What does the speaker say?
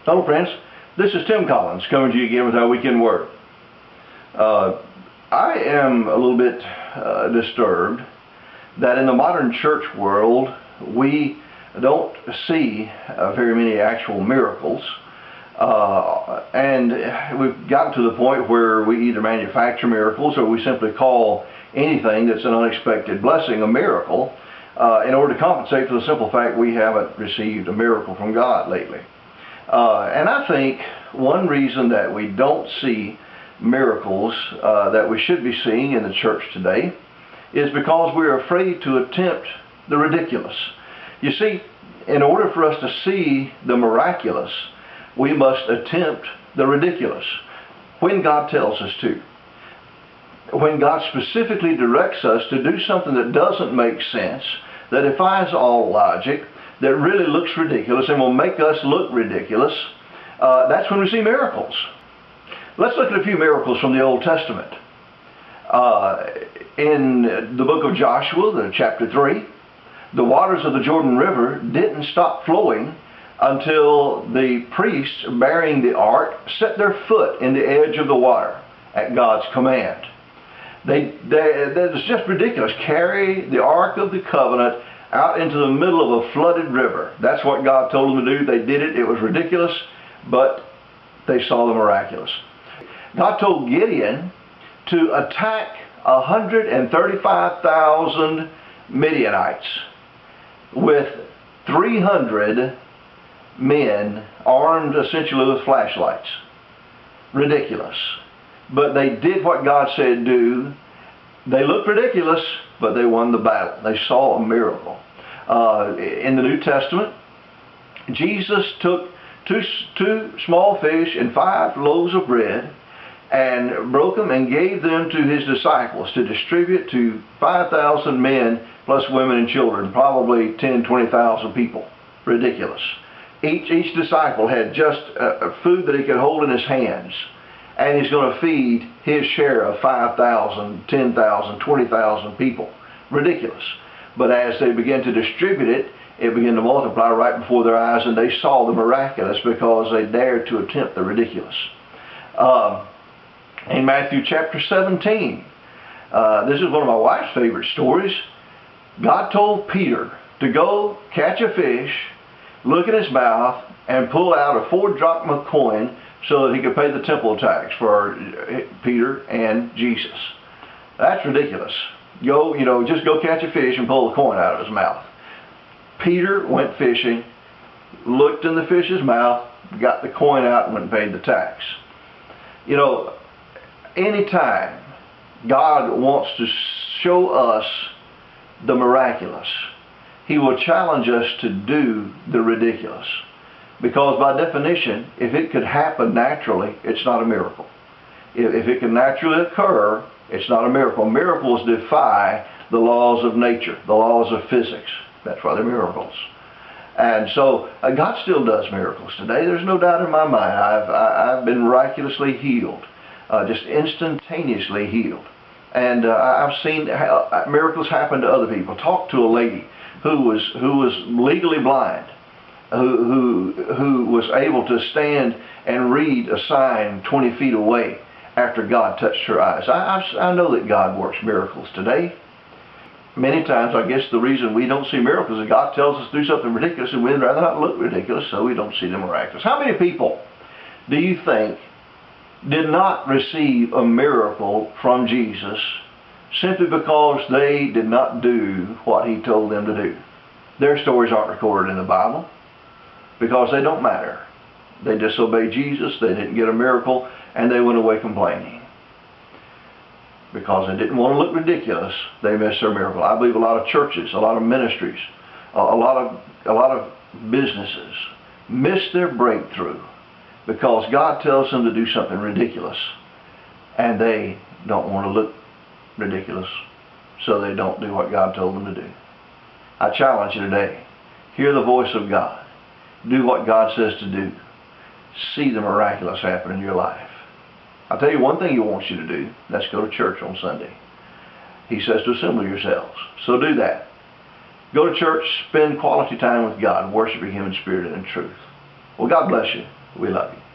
Hello friends, this is Tim Collins coming to you again with our weekend word. I am a little bit disturbed that in the modern church world we don't see very many actual miracles, and we've gotten to the point where we either manufacture miracles or we simply call anything that's an unexpected blessing a miracle in order to compensate for the simple fact we haven't received a miracle from God lately. And I think one reason that we don't see miracles that we should be seeing in the church today is because we're afraid to attempt the ridiculous. You see, in order for us to see the miraculous, we must attempt the ridiculous when God tells us to. When God specifically directs us to do something that doesn't make sense, that defies all logic, that really looks ridiculous and will make us look ridiculous, that's when we see miracles. Let's look at a few miracles from the Old Testament. In the book of Joshua, the chapter 3, the waters of the Jordan River didn't stop flowing until the priests bearing the ark set their foot in the edge of the water at God's command. It was just ridiculous. Carry the Ark of the Covenant out into the middle of a flooded river. That's what God told them to do. They did it. It was ridiculous, but they saw the miraculous. God told Gideon to attack 135,000 Midianites with 300 men armed essentially with flashlights. Ridiculous. But they did what God said do. They looked ridiculous, but they won the battle. They saw a miracle. In the New Testament, Jesus took two small fish and 5 loaves of bread and broke them and gave them to his disciples to distribute to 5,000 men plus women and children, probably 10,000, 20,000 people. Ridiculous. Each disciple had just food that he could hold in his hands, and he's going to feed his share of 5,000, 10,000, 20,000 people. Ridiculous. But as they began to distribute it, it began to multiply right before their eyes, and they saw the miraculous because they dared to attempt the ridiculous. In Matthew chapter 17, this is one of my wife's favorite stories. God told Peter to go catch a fish, look in his mouth, and pull out a 4 drachma coin so that he could pay the temple tax for Peter and Jesus. That's ridiculous. Just go catch a fish and pull the coin out of his mouth. Peter went fishing, looked in the fish's mouth, got the coin out, and went and paid the tax. Anytime God wants to show us the miraculous, He will challenge us to do the ridiculous. Because by definition, if it could happen naturally, it's not a miracle. If it can naturally occur, it's not a miracle. Miracles defy the laws of nature, the laws of physics. That's why they're miracles. And so God still does miracles today. There's no doubt in my mind. I've been miraculously healed, just instantaneously healed. And I've seen miracles happen to other people. Talked to a lady who was legally blind, who was able to stand and read a sign 20 feet away after God touched her eyes. I know that God works miracles today. Many times, I guess the reason we don't see miracles is God tells us to do something ridiculous, and we'd rather not look ridiculous, so we don't see the miraculous. How many people do you think did not receive a miracle from Jesus simply because they did not do what He told them to do? Their stories aren't recorded in the Bible because they don't matter. They disobeyed Jesus, they didn't get a miracle, and they went away complaining. Because they didn't want to look ridiculous, they missed their miracle. I believe a lot of churches, a lot of ministries, a lot of businesses miss their breakthrough because God tells them to do something ridiculous, and they don't want to look ridiculous, so they don't do what God told them to do. I challenge you today. Hear the voice of God. Do what God says to do. See the miraculous happen in your life. I'll tell you one thing He wants you to do. That's go to church on Sunday. He says to assemble yourselves. So do that. Go to church, spend quality time with God, worshiping Him in spirit and in truth. Well, God bless you. We love you.